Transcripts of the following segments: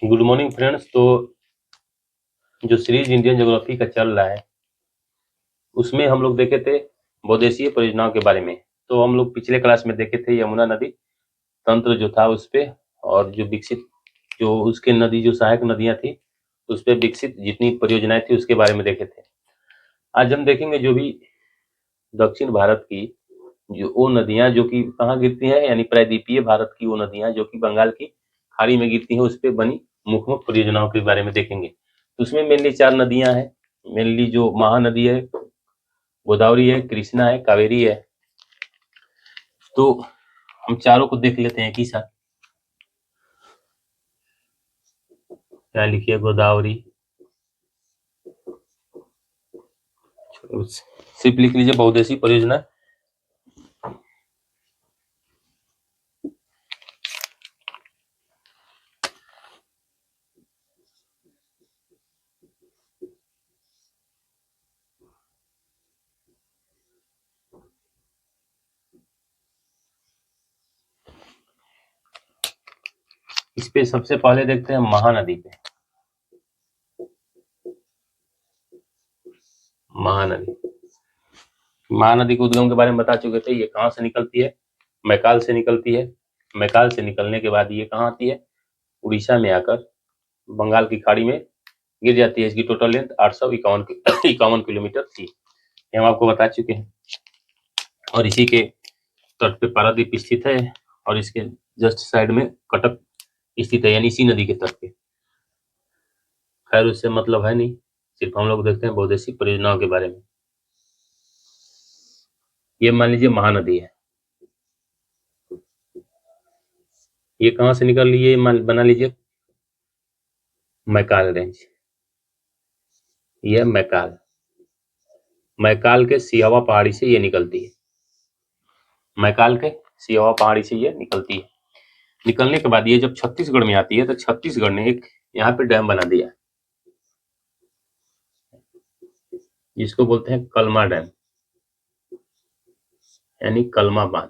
Good morning friends. तो जो series Indian geography का चल रहा है उसमें हम लोग देखे थे बहुदेशीय परियोजनाओं के बारे में। तो हम लोग पिछले क्लास में देखे थे यमुना नदी तंत्र जो था उस पे, और जो विकसित जो उसके नदी जो सहायक नदियां थी उस पे विकसित जितनी परियोजनाएं थी उसके बारे में देखे थे। आज हम देखेंगे जो भी दक्षिण भारत की जो वो नदियां जो कि कहाँ गिरती हैं, यानी प्रायद्वीपीय भारत की वो नदियां जो कि बंगाल की खाड़ी में गिरती हैं उस पे बनी मुख्य मुख्य परियोजनाओं के बारे में देखेंगे। तो उसमें मेनली 4 नदियां हैं। मेनली जो महानदी है, गोदावरी है, कृष्णा है, कावेरी है। तो हम चारों को देख लेते हैं एक ही साथ। क्या लिखिए, गोदावरी, सिर्फ लिख लीजिए बहुउद्देशीय परियोजना। इस पे सबसे पहले देखते हैं महानदी पे। महानदी महानदी के उद्गम के बारे में बता चुके थे। ये कहाँ से निकलती है? मैकाल से निकलती है। मैकाल से निकलने के बाद ये कहाँ आती है? उड़ीसा में आकर बंगाल की खाड़ी में गिर जाती है। इसकी टोटल लेंथ 851 किलोमीटर थी, ये हम आपको बता चुके हैं। और इसी के तट पे पारादीप स्थित है और इसके जस्ट साइड में कटक स्थित है, यानी इसी नदी के तट पे। खैर उससे मतलब है नहीं, सिर्फ हम लोग देखते हैं बहुउद्देशीय परियोजनाओं के बारे में। ये मान लीजिए महानदी है, ये कहाँ से निकल रही है? बना लीजिए मैकाल रेंज। ये मैकाल मैकाल के सियावा पहाड़ी से ये निकलती है। मैकाल के सियावा पहाड़ी से ये निकलती है। निकलने के बाद ये जब छत्तीसगढ़ में आती है तो छत्तीसगढ़ ने एक यहाँ पे डैम बना दिया जिसको बोलते हैं कलमा डैम, यानी कलमा बांध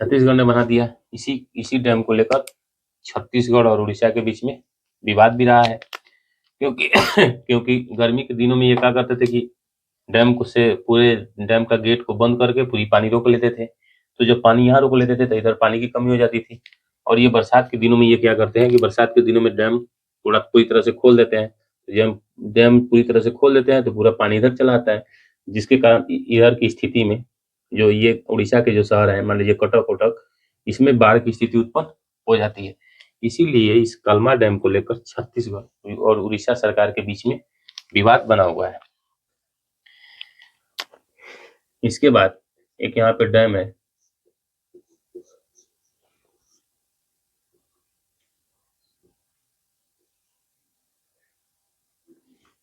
छत्तीसगढ़ ने बना दिया। इसी डैम को लेकर छत्तीसगढ़ और उड़ीसा के बीच में विवाद भी रहा है, क्योंकि क्योंकि गर्मी के दिनों में ये क्या करते थे कि डैम को से पूरे डैम का गेट को बंद करके पूरी पानी रोक लेते थे। तो जब पानी यहाँ रोक लेते थे तो इधर पानी की कमी हो जाती थी। और ये बरसात के दिनों में ये क्या करते हैं कि बरसात के दिनों में डैम पूरा पूरी तरह से खोल देते हैं। तो जब डैम पूरी तरह से खोल देते हैं तो पूरा पानी इधर चला आता है, जिसके कारण इधर की स्थिति में जो ये उड़ीसा के जो शहर है, मान लीजिए कटक वटक, इसमें बाढ़ की स्थिति उत्पन्न हो जाती है। इसीलिए इस कलमा डैम को लेकर छत्तीसगढ़ और उड़ीसा सरकार के बीच में विवाद बना हुआ है। इसके बाद एक यहाँ पे डैम है,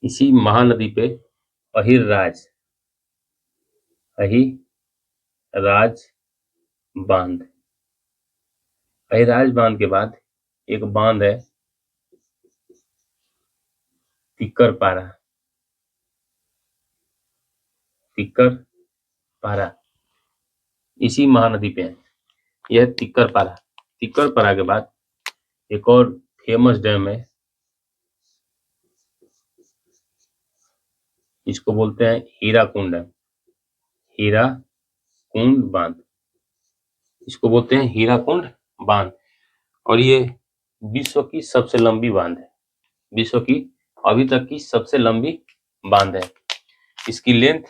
इसी महानदी पे अहिराज बांध। अहिराज बांध के बाद एक बांध है तिक्कर पारा, इसी महानदी पे है यह तिक्कर पारा के बाद एक और फेमस डैम है, इसको बोलते हैं हीराकुंड डैम। हीराकुंड बांध, इसको बोलते हैं हीराकुंड बांध। और ये विश्व की सबसे लंबी बांध है, विश्व की अभी तक की सबसे लंबी बांध है। इसकी लेंथ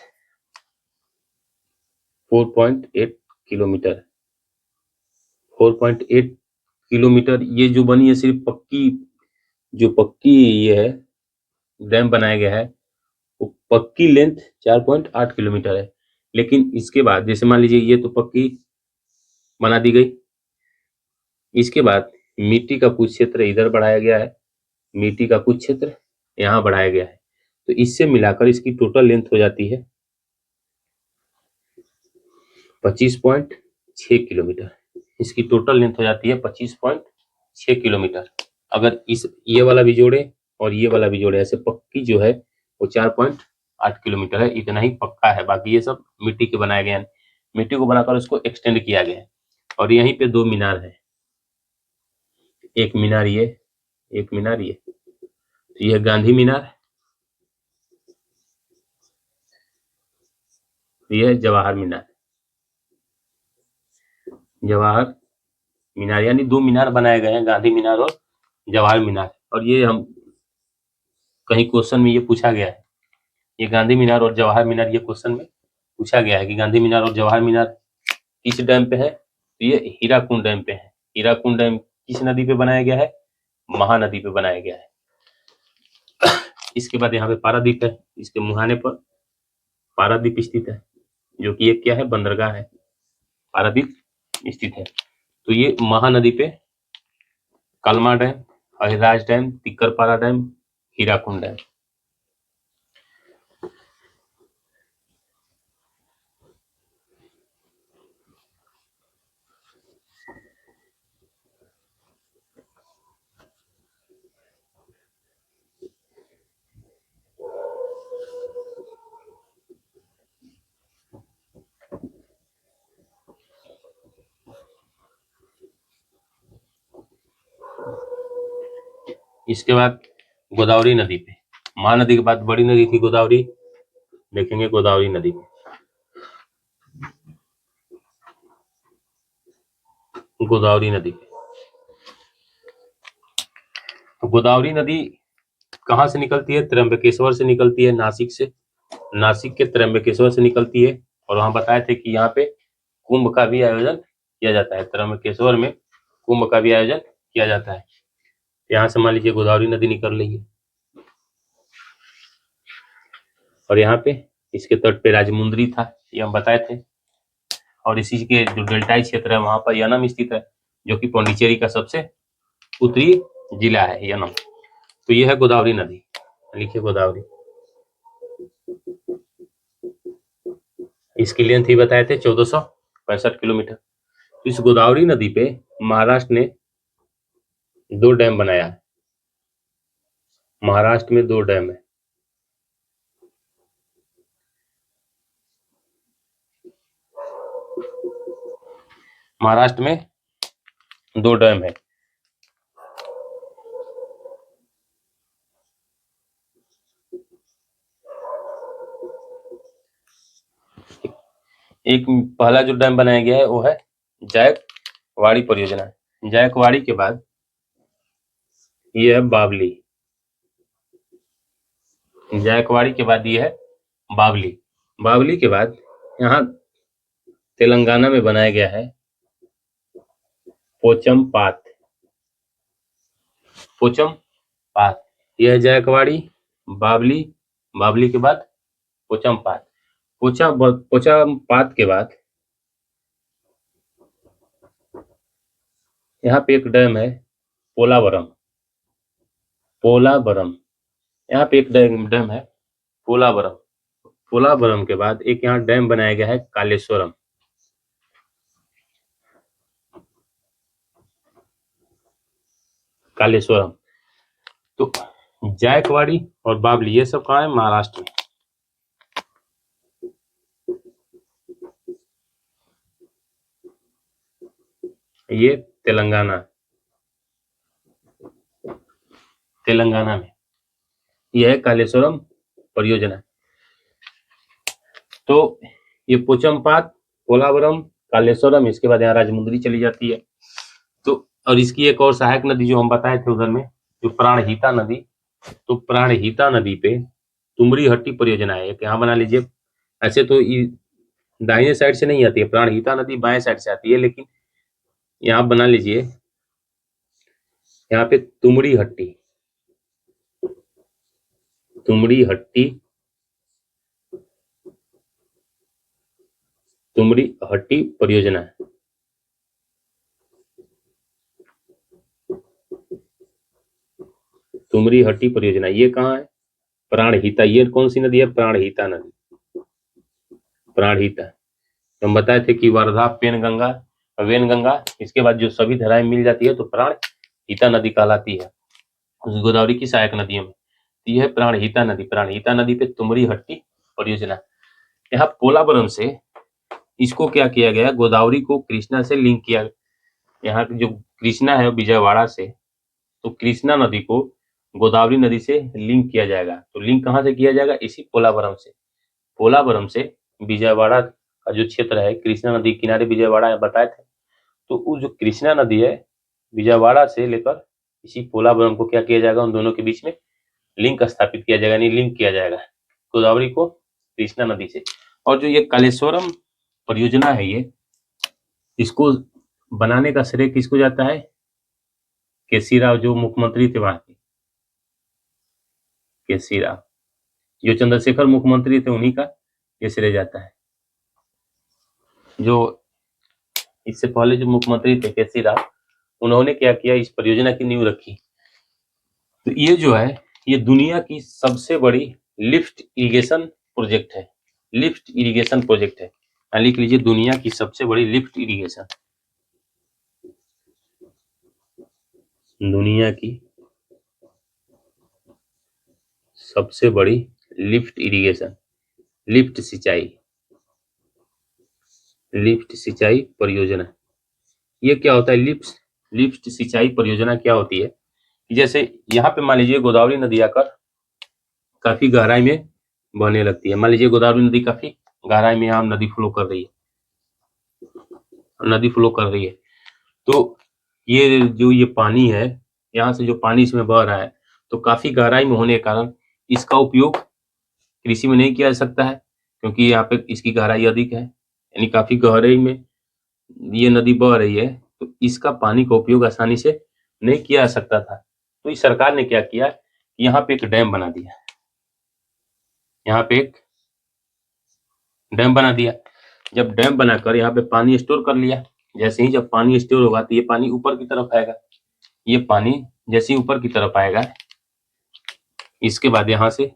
4.8 किलोमीटर 4.8 किलोमीटर। ये जो बनी है सिर्फ पक्की ये है डैम बनाया गया है, वो पक्की लेंथ 4.8 किलोमीटर है। लेकिन इसके बाद जैसे मान लीजिए ये तो पक्की बना दी गई, इसके बाद मिट्टी का कुछ क्षेत्र इधर बढ़ाया गया है, मिट्टी का कुछ क्षेत्र यहाँ बढ़ाया गया है। तो इससे मिलाकर इसकी टोटल लेंथ हो जाती है 25.6 किलोमीटर। इसकी टोटल लेंथ हो जाती है 25.6 किलोमीटर। अगर ये वाला भी जोड़े और ये वाला भी जोड़े, ऐसे पक्की जो है वो 4.8 किलोमीटर है। इतना ही पक्का है, बाकी ये सब मिट्टी के बनाए गए हैं। मिट्टी को बनाकर उसको एक्सटेंड किया गया है। और यहीं पे 2 मीनार है, एक मीनार ये एक मीनार ये, तो ये है गांधी मीनार, ये है जवाहर मीनार। जवाहर मीनार यानी 2 मीनार बनाए गए हैं, गांधी मीनार और जवाहर मीनार। और ये हम कहीं क्वेश्चन में ये पूछा गया है, ये गांधी मीनार और जवाहर मीनार, ये क्वेश्चन में पूछा गया है कि गांधी मीनार और जवाहर मीनार किस डैम पे है, तो ये हीराकुंड डैम पे है। हीराकुंड डैम किस नदी पे बनाया गया है, महानदी पे बनाया गया है। इसके बाद यहाँ पे पारादीप है, इसके मुहाने पर पारादीप स्थित है, जो कि एक क्या है, बंदरगाह है, पारादीप स्थित है। तो ये महानदी पे कलमा dam, Ahiraj dam, तिक्करपारा dam, Hirakud dam. इसके बाद गोदावरी नदी पे, महानदी के बाद बड़ी नदी थी गोदावरी, देखेंगे गोदावरी नदी पे। गोदावरी नदी पे, तो गोदावरी नदी कहाँ से निकलती है, त्र्यंबकेश्वर से निकलती है, नासिक से, नासिक के त्र्यंबकेश्वर से निकलती है। और वहां बताए थे कि यहाँ पे कुंभ का भी आयोजन किया जाता है, त्र्यंबकेश्वर में कुंभ का भी आयोजन किया जाता है। यहाँ से मान लीजिए गोदावरी नदी निकल रही है, और यहाँ पे इसके तट पे राजमुंद्री था, ये हम बताए थे। और इसी के जो डेल्टाई क्षेत्र है वहां पर यनम स्थित है, जो कि पौंडीचेरी का सबसे उत्तरी जिला है यनम। तो ये है गोदावरी नदी, लिखिए गोदावरी। इसकी लेंथ ही बताए थे 1465 किलोमीटर। इस गोदावरी नदी पे महाराष्ट्र ने 2 डैम बनाया है, महाराष्ट्र में 2 डैम है। महाराष्ट्र में 2 डैम है। एक पहला जो डैम बनाया गया है वो है जायकवाड़ी परियोजना। जायकवाड़ी के बाद ये है बावली, जायकवाड़ी के बाद ये है बावली। बावली के बाद यहाँ तेलंगाना में बनाया गया है पोचमपात। पोचमपात, यह है जायकवाड़ी, बावली, बावली के बाद पोचमपात। पोचमपात के बाद यहाँ पे एक डैम है पोलावरम। पोलावरम, यहाँ पे एक डैम है पोलावरम। पोलावरम के बाद एक यहाँ डैम बनाया गया है कालेश्वरम। कालेश्वरम। तो जायकवाड़ी और बावली ये सब कहाँ है, महाराष्ट्र में। ये तेलंगाना, तेलंगाना में यह है कालेश्वरम परियोजना। तो ये पोचमपात, पोलावरम, कालेश्वरम, इसके बाद यहाँ राजमुंदरी चली जाती है। तो और इसकी एक और सहायक नदी जो हम बताए थे उधर में, जो प्राणहिता नदी, तो प्राणहिता नदी पे तुमरी हट्टी परियोजना है, एक यहाँ बना लीजिए। ऐसे तो दाहिने साइड से नहीं आती है प्राणहिता नदी, बाएं साइड से आती है, लेकिन यहाँ बना लीजिए, यहाँ पे तुमरी हट्टी, तुमरी हट्टी, तुमरी हट्टी परियोजना है। तुमरी हट्टी परियोजना ये कहाँ है, प्राणहिता। ये कौन सी नदी है, प्राणहिता नदी, प्राणहिता। तो हम बताए थे कि वर्धा, पेनगंगा, वेनगंगा, इसके बाद जो सभी धाराएं मिल जाती है तो प्राणहिता नदी कहलाती है, उस गोदावरी की सहायक नदियों में। तो यह है प्राणहिता नदी। प्राणहिता नदी पे तुमरी हट्टी परियोजना। यहाँ पोलावरम से इसको क्या किया गया, गोदावरी को कृष्णा से लिंक किया। यहाँ जो कृष्णा है विजयवाड़ा से तो कृष्णा नदी को गोदावरी नदी से लिंक किया जाएगा। तो लिंक कहाँ से किया जाएगा? इसी पोलावरम से। पोलावरम से विजयवाड़ा का जो क्षेत्र है, कृष्णा नदी किनारे विजयवाड़ा है बताए थे, तो वो जो कृष्णा नदी है विजयवाड़ा से लेकर इसी पोलावरम को क्या किया जाएगा? उन दोनों के बीच में लिंक स्थापित किया जाएगा, यानी लिंक किया जाएगा गोदावरी को कृष्णा नदी से। और जो ये कालेश्वरम परियोजना है, ये इसको बनाने का श्रेय किसको जाता है? केसी राव जो मुख्यमंत्री थे वहां के, केसी राव जो चंद्रशेखर मुख्यमंत्री थे, उन्हीं का ये श्रेय जाता है। जो इससे पहले जो मुख्यमंत्री थे केसी राव, उन्होंने क्या किया? इस परियोजना की नींव रखी। तो ये जो है ये दुनिया की सबसे बड़ी लिफ्ट इरिगेशन प्रोजेक्ट है। लिफ्ट इरिगेशन प्रोजेक्ट है, लिख लीजिए, दुनिया की सबसे बड़ी लिफ्ट इरिगेशन, दुनिया की सबसे बड़ी लिफ्ट इरिगेशन, लिफ्ट सिंचाई परियोजना। ये क्या होता है? लिफ्ट सिंचाई परियोजना क्या होती है? जैसे यहाँ पे मान लीजिए गोदावरी नदी आकर काफी गहराई में बहने लगती है। मान लीजिए गोदावरी नदी काफी गहराई में यहाँ नदी फ्लो कर रही है, तो ये जो ये पानी है, यहाँ से जो पानी इसमें बह रहा है, तो काफी गहराई में होने के कारण इसका उपयोग कृषि में नहीं किया जा सकता है, क्योंकि यहाँ पे इसकी गहराई अधिक है, यानी काफी गहराई में ये नदी बह रही है, तो इसका पानी का उपयोग आसानी से नहीं किया जा सकता था। तो इस सरकार ने क्या किया? यहाँ पे एक डैम बना दिया, यहाँ पे एक डैम बना दिया। जब डैम बनाकर यहाँ पे पानी स्टोर कर लिया, जैसे ही जब पानी स्टोर होगा तो ये पानी ऊपर की तरफ आएगा। ये पानी जैसे ही ऊपर की तरफ आएगा, इसके बाद यहाँ से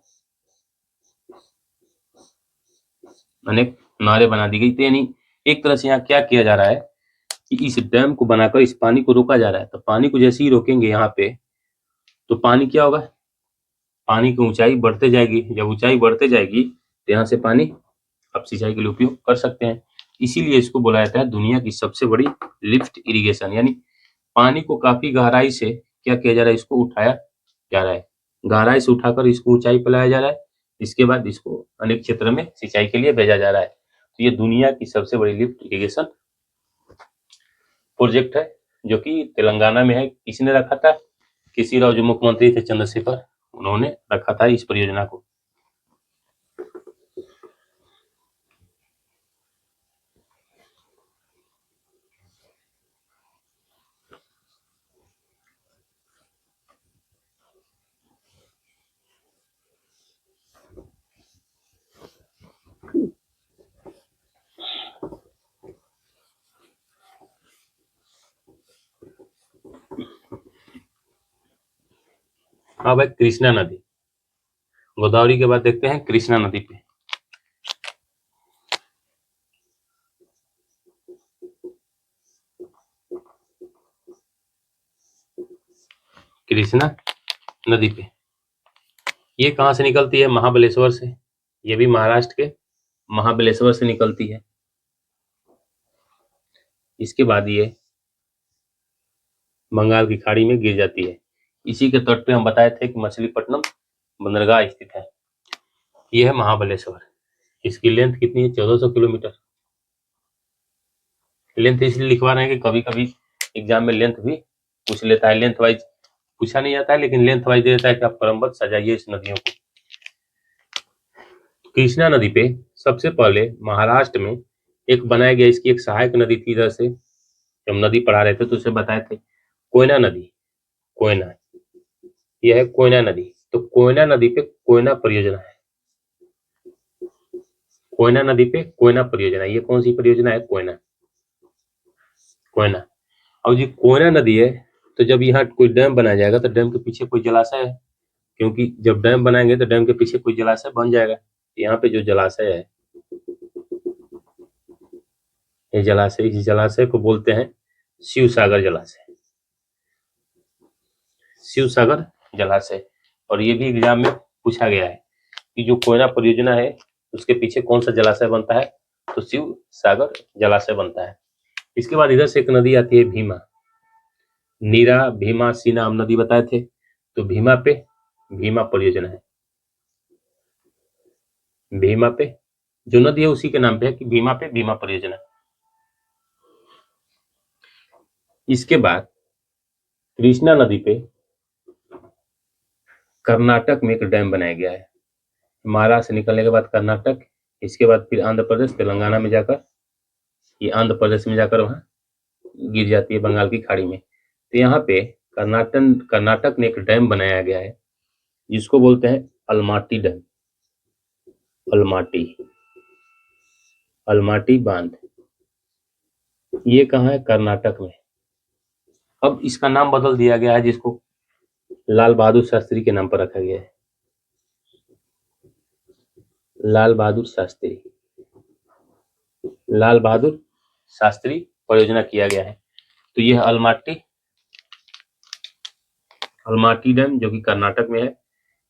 अनेक नहरें बना दी गई। तो यानी एक तरह से यहाँ क्या किया जा रहा है कि इस डैम को बनाकर इस पानी को रोका जा रहा है। तो पानी को जैसे ही रोकेंगे यहाँ पे, तो पानी क्या होगा? पानी की ऊंचाई बढ़ते जाएगी। जब ऊंचाई बढ़ते जाएगी तो यहाँ से पानी आप सिंचाई के लिए उपयोग कर सकते हैं। इसीलिए इसको बोला जाता है दुनिया की सबसे बड़ी लिफ्ट इरिगेशन, यानी पानी को काफी गहराई से क्या किया जा रहा है? इसको उठाया जा रहा है, गहराई से उठाकर इसको ऊंचाई पर लाया जा रहा है। इसके बाद इसको अनेक क्षेत्र में सिंचाई के लिए भेजा जा रहा है। तो ये दुनिया की सबसे बड़ी लिफ्ट इरिगेशन प्रोजेक्ट है, जो कि तेलंगाना में है। किसने रखा था? केसी राव जो मुख्यमंत्री थे चंद्रशेखर, उन्होंने रखा था इस परियोजना को। अब है कृष्णा नदी। गोदावरी के बाद देखते हैं कृष्णा नदी पे। कृष्णा नदी पे ये कहाँ से निकलती है? महाबलेश्वर से। ये भी महाराष्ट्र के महाबलेश्वर से निकलती है। इसके बाद ये बंगाल की खाड़ी में गिर जाती है। इसी के तट पे हम बताए थे कि मछलीपट्टनम बंदरगाह स्थित है। ये है महाबलेश्वर। इसकी लेंथ कितनी है? 1400 किलोमीटर। लेंथ इसलिए लिखवा रहे हैं कि कभी कभी एग्जाम में लेंथ भी पूछ लेता है। लेंथ वाइज पूछा नहीं जाता है, लेकिन लेंथ वाइज दे देता है कि आप क्रमबद्ध सजाइए इस नदियों को। कृष्णा नदी पे सबसे पहले महाराष्ट्र में एक बनाया गया, इसकी एक सहायक नदी थी। इधर से जब नदी पढ़ा रहे थे तो उसे बताए थे कोयना नदी। कोयना, यह है कोयना नदी। तो कोयना नदी पे कोयना परियोजना है। कोयना नदी पे कोयना परियोजना, ये कौन सी परियोजना है? कोयना। कोयना और ये कोयना नदी है। तो जब यहाँ कोई डैम बनाया जाएगा तो डैम के पीछे कोई जलाशय है, क्योंकि जब डैम बनाएंगे तो डैम के पीछे कोई जलाशय बन जाएगा। यहाँ पे जो जलाशय है, ये जलाशय, इस जलाशय को बोलते हैं शिव सागर जलाशय। शिव सागर जलाशय। और ये भी एग्जाम में पूछा गया है कि जो कोयना परियोजना है उसके पीछे कौन सा जलाशय बनता है? तो शिव सागर जलाशय बनता है। इसके बाद इधर से एक नदी आती है भीमा। नीरा, भीमा, सीना हम नदी बताए थे। तो भीमा पे भीमा परियोजना है। भीमा पे जो नदी है उसी के नाम पे है कि भीमा पे भीमा परियोजना। इसके बाद कृष्णा नदी पे कर्नाटक में एक डैम बनाया गया है। महाराष्ट्र से निकलने के बाद कर्नाटक, इसके बाद फिर आंध्र प्रदेश, तेलंगाना में जाकर, ये आंध्र प्रदेश में जाकर वहाँ गिर जाती है बंगाल की खाड़ी में। तो यहाँ पे कर्नाटक ने एक डैम बनाया गया है जिसको बोलते हैं अलमाटी डैम। अलमाटी अलमाटी बांध, ये कहाँ है? कर्नाटक में। अब इसका नाम बदल दिया गया है, जिसको लाल बहादुर शास्त्री के नाम पर रखा गया है। लाल बहादुर शास्त्री, लाल बहादुर शास्त्री परियोजना किया गया है। तो यह अलमाटी डैम जो कि कर्नाटक में है,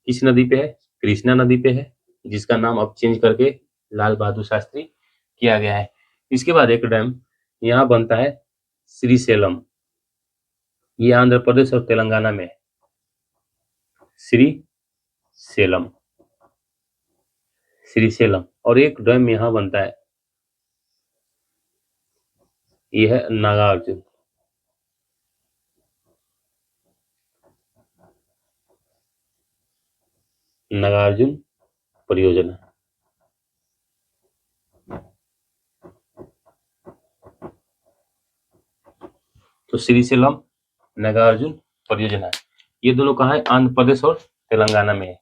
किस नदी पे है? कृष्णा नदी पे है, जिसका नाम अब चेंज करके लाल बहादुर शास्त्री किया गया है। इसके बाद एक डैम यहाँ बनता है श्रीशैलम, ये आंध्र प्रदेश और तेलंगाना में है। श्रीशैलम, श्रीशैलम। और एक डैम यहाँ बनता है, यह है नागार्जुन। नागार्जुन परियोजना। तो श्रीशैलम, नागार्जुन परियोजना, ये दोनों कहाँ है? आंध्र प्रदेश और तेलंगाना में है।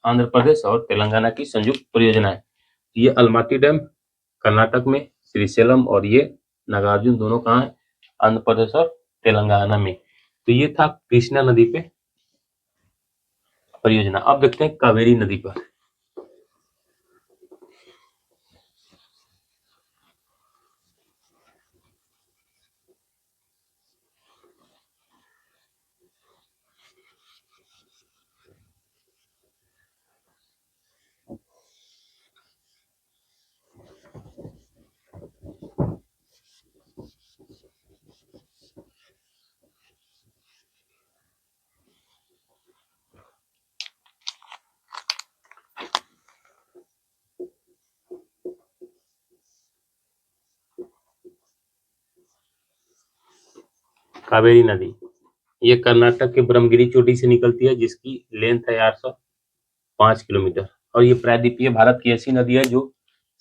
आंध्र प्रदेश और तेलंगाना की संयुक्त परियोजना है। ये अलमाटी डैम कर्नाटक में, श्रीशैलम और ये नागार्जुन दोनों कहाँ है? आंध्र प्रदेश और तेलंगाना में। तो ये था कृष्णा नदी पे परियोजना। अब देखते हैं कावेरी नदी पर। कावेरी नदी ये कर्नाटक के ब्रह्मगिरी चोटी से निकलती है, जिसकी लेंथ है 805 किलोमीटर। और ये प्रायद्वीपीय भारत की ऐसी नदी है जो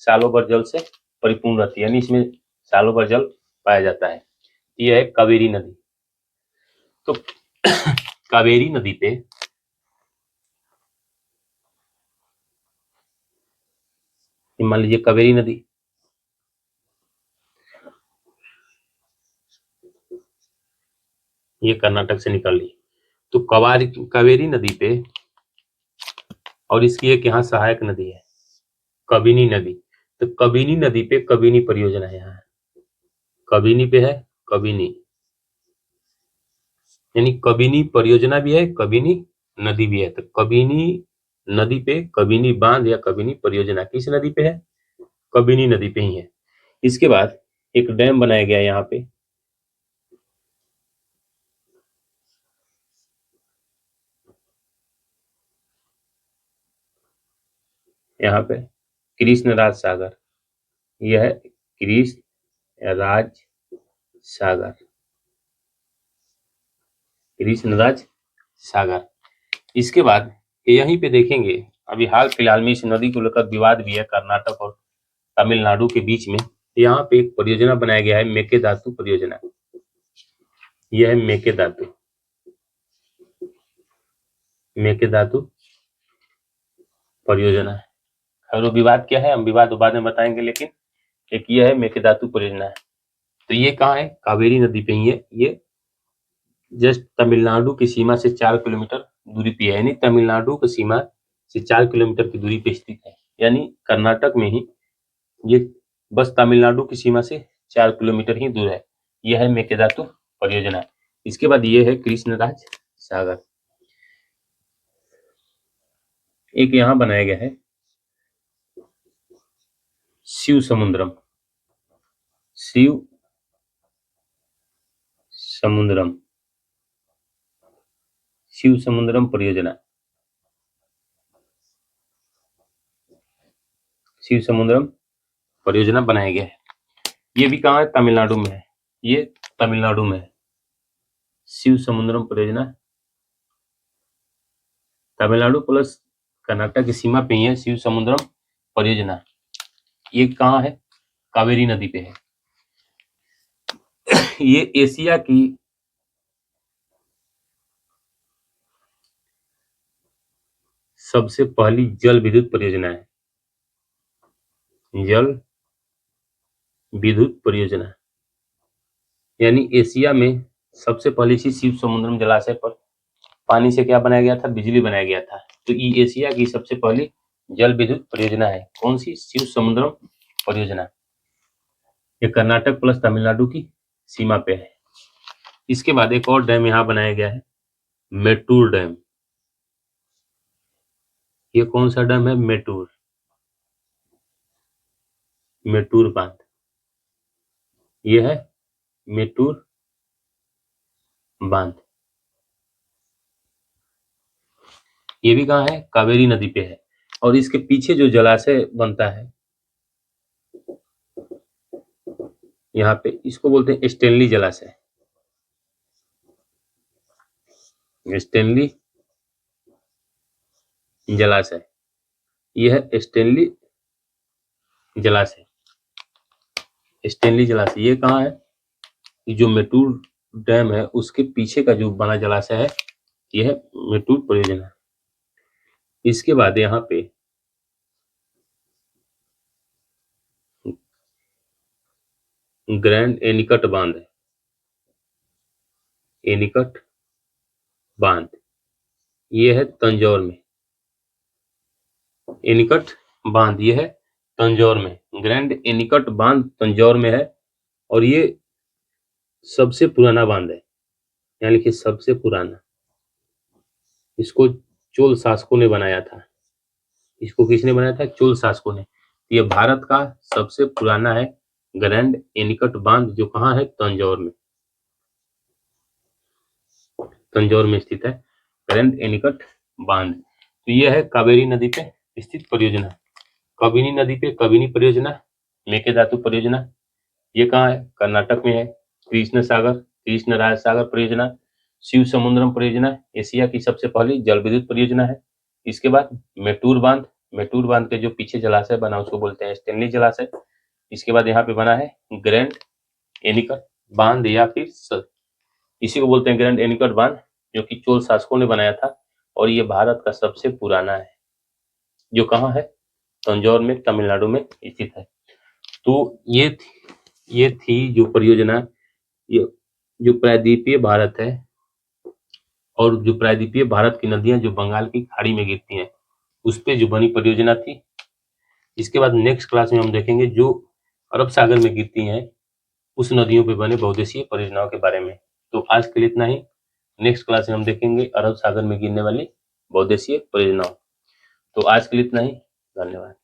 सालों भर जल से परिपूर्ण रहती है, यानी इसमें सालों भर जल पाया जाता है। यह है कावेरी नदी। तो कावेरी नदी पे मान लीजिए कावेरी नदी, ये कर्नाटक से निकल रही। तो कावेरी नदी पे, और इसकी एक यहाँ सहायक नदी है कबिनी नदी। तो कबिनी नदी पे कबिनी परियोजना है। यहाँ कबिनी पे है कबिनी, यानी कबिनी परियोजना भी है, कबिनी नदी भी है। तो कबिनी नदी पे कबिनी बांध या कबिनी परियोजना किस नदी पे है? कबिनी नदी पे ही है। इसके बाद एक डैम बनाया गया है यहाँ पे, यहाँ पे कृष्णराज सागर। यह है कृष्णराज सागर, कृष्णराज सागर। इसके बाद यहीं पे देखेंगे, अभी हाल फिलहाल में इस नदी को लेकर विवाद भी है कर्नाटक और तमिलनाडु के बीच में। यहाँ पे एक परियोजना बनाया गया है मेकेदातु परियोजना। यह है मेकेदातु, मेकेदातु परियोजना है। और वो विवाद क्या है, हम विवाद बाद में बताएंगे, लेकिन एक ये है मेकेदातु परियोजना है। तो ये कहाँ है? कावेरी नदी पे ही है। ये जस्ट तमिलनाडु की सीमा से 4 किलोमीटर दूरी पे है, यानी तमिलनाडु की सीमा से 4 किलोमीटर की दूरी पे स्थित है। यानी कर्नाटक में ही ये बस तमिलनाडु की सीमा से 4 किलोमीटर ही दूर है। यह है मेकेदातु परियोजना। इसके बाद ये है कृष्णराज सागर। एक यहाँ बनाया गया है शिव समुद्रम, शिव समुद्रम। शिव समुद्रम परियोजना, शिव समुद्रम परियोजना बनाया गया है। ये भी कहाँ है? तमिलनाडु में है। ये तमिलनाडु में है। शिव समुद्रम परियोजना तमिलनाडु प्लस कर्नाटक की सीमा पे ही है शिव समुद्रम परियोजना। ये कहाँ है? कावेरी नदी पे है। ये एशिया की सबसे पहली जल विद्युत परियोजना है। जल विद्युत परियोजना यानी एशिया में सबसे पहली चीज शिव समुद्रम जलाशय पर पानी से क्या बनाया गया था? बिजली बनाया गया था। तो ये एशिया की सबसे पहली जल विद्युत परियोजना है। कौन सी? शिव समुद्रम परियोजना। ये कर्नाटक प्लस तमिलनाडु की सीमा पे है। इसके बाद एक और डैम यहाँ बनाया गया है, मेट्टूर डैम। ये कौन सा डैम है? मेट्टूर, मेट्टूर बांध। ये है मेट्टूर बांध। ये भी कहाँ है? कावेरी नदी पे है। और इसके पीछे जो जलाशय बनता है यहाँ पे, इसको बोलते हैं स्टेनली जलाशय। स्टेनली जलाशय, यह है स्टेनली जलाशय। स्टेनली जलाशय ये कहाँ है? जो मेट्टूर डैम है उसके पीछे का जो बना जलाशय है, यह है मेट्टूर परियोजना। इसके बाद यहाँ पे ग्रैंड एनीकट बांध है। एनीकट बांध ये है तंजौर में। एनीकट बांध ये है तंजौर में। ग्रैंड एनीकट बांध तंजौर में है और ये सबसे पुराना बांध है, यानी कि सबसे पुराना। इसको चोल शासकों ने बनाया था। इसको किसने बनाया था? चोल शासकों ने। ये भारत का सबसे पुराना है ग्रैंड एनीकट बांध, जो कहाँ है? तंजौर में। तंजौर में स्थित है ग्रैंड एनीकट बांध। तो यह है कावेरी नदी पे स्थित परियोजना। कबिनी नदी पे कबिनी परियोजना, मेकेदातु परियोजना, ये कहाँ है? कर्नाटक में है। कृष्ण सागर, कृष्ण राज सागर परियोजना, शिव समुद्रम परियोजना एशिया की सबसे पहली जल विद्युत परियोजना है। इसके बाद मेट्टूर बांध, मेट्टूर बांध के जो पीछे जलाशय बना उसको बोलते हैं स्टेनली जलाशय। इसके बाद यहाँ पे बना है ग्रैंड एनीकट बांध, या फिर इसी को बोलते हैं ग्रैंड एनीकट बांध, जो कि चोल शासकों ने बनाया था और ये भारत का सबसे पुराना है, जो कहाँ है? तंजौर में, तमिलनाडु में स्थित है। तो ये थी जो परियोजना, ये जो प्रायद्वीपीय भारत है और जो प्रायद्वीपीय भारत की नदियां जो बंगाल की खाड़ी में गिरती हैं उस पे जो बनी परियोजना थी। इसके बाद नेक्स्ट क्लास में हम देखेंगे जो अरब सागर में गिरती हैं उस नदियों पे बने बहुउद्देशीय परियोजनाओं के बारे में। तो आज के लिए इतना ही। नेक्स्ट क्लास में हम देखेंगे अरब सागर में गिरने वाली बहुउद्देशीय परियोजनाओं। तो आज के लिए इतना ही। धन्यवाद।